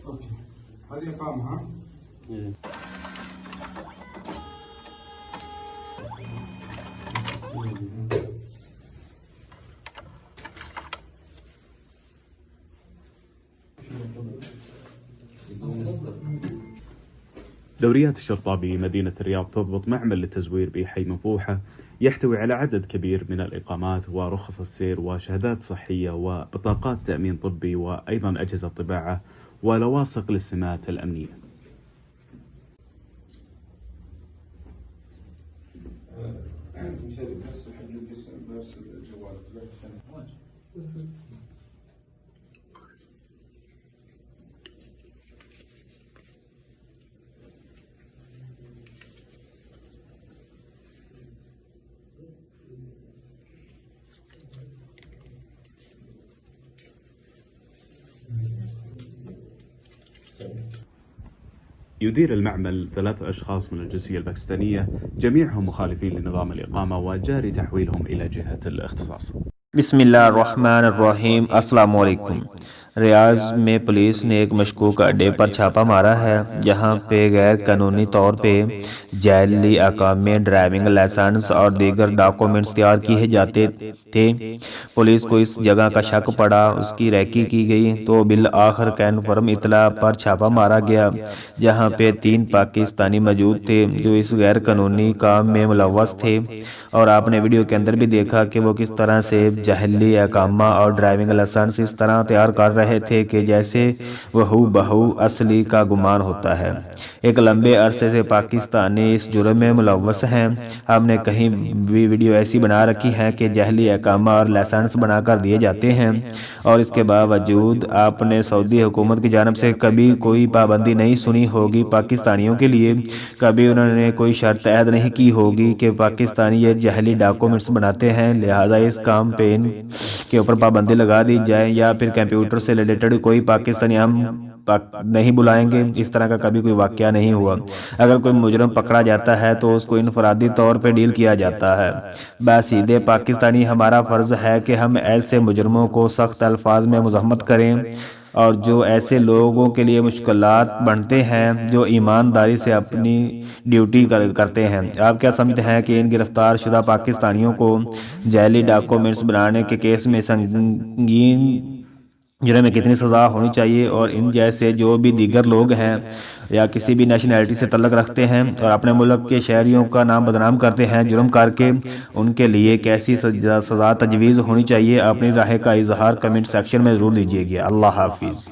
Okay هذه اقامه ها. دوريات الشرطة بمدينة الرياض تضبط معمل للتزوير بحي منفوحة يحتوي على عدد كبير من الإقامات ورخص السير وشهادات صحية وبطاقات تأمين طبي وأيضا أجهزة طباعة ولواصق للسمات الأمنية. يدير المعمل 3 أشخاص من الجنسية الباكستانية جميعهم مخالفين لنظام الإقامة وجاري تحويلهم إلى جهة الاختصاص. बिस्मिल्लाहिर्रहमानिर्रहीम। अस्सलाम वालेकुम। रियाज में पुलिस ने एक मशकूक अड्डे पर छापा मारा है जहां पे गैर कानूनी तौर पे जाली अकामे, ड्राइविंग लाइसेंस और दीगर डॉक्यूमेंट्स तैयार किए जाते थे। पुलिस को इस जगह का शक पड़ा, उसकी रैकी की गई तो बिल आखिर कन्फर्म इतला पर छापा मारा गया जहां पे 3 पाकिस्तानी मौजूद थे जो इस गैर कानूनी काम में मुलव्वस थे। और आपने वीडियो के अंदर भी देखा कि वो किस तरह से जहली अकामा और ड्राइविंग लाइसेंस इस तरह तैयार कर रहे थे कि जैसे वहू बहू असली का गुमान होता है। एक लंबे अरसे से पाकिस्तानी इस जुर्म में मुलव्वस हैं। हमने कहीं भी वीडियो ऐसी बना रखी है कि जहली अकामा और लाइसेंस बनाकर दिए जाते हैं और इसके बावजूद आपने सऊदी हुकूमत की जानब से कभी कोई पाबंदी नहीं सुनी होगी पाकिस्तानियों के लिए। कभी उन्होंने कोई शर्त ऐद नहीं की होगी कि पाकिस्तानी ये जहली डॉक्यूमेंट्स बनाते हैं, लिहाजा इस काम पे के ऊपर पाबंदी लगा दी जाए या फिर कंप्यूटर से रिलेटेड कोई पाकिस्तानी हम नहीं बुलाएंगे। इस तरह का कभी कोई वाकया नहीं हुआ। अगर कोई मुजरम पकड़ा जाता है तो उसको इनफरादी तौर पे डील किया जाता है। बासीदे पाकिस्तानी हमारा फ़र्ज है कि हम ऐसे मुजरमों को सख्त अल्फाज में मुज़म्मत करें और जो ऐसे लोगों के लिए मुश्किलात बनते हैं जो ईमानदारी से अपनी ड्यूटी करते हैं। आप क्या समझते हैं कि इन गिरफ्तार शुदा पाकिस्तानियों को जाली डॉक्यूमेंट्स बनाने के केस में संगीन जुर्म में कितनी सज़ा होनी चाहिए और इन जैसे जो भी दीगर लोग हैं या किसी भी नेशनैलिटी से तल्लुक़ रखते हैं और अपने मुल्क के शहरियों का नाम बदनाम करते हैं जुर्म करके, उनके लिए कैसी सज़ा तजवीज़ होनी चाहिए? अपनी राय का इजहार कमेंट सेक्शन में ज़रूर दीजिएगा। अल्लाह हाफिज़।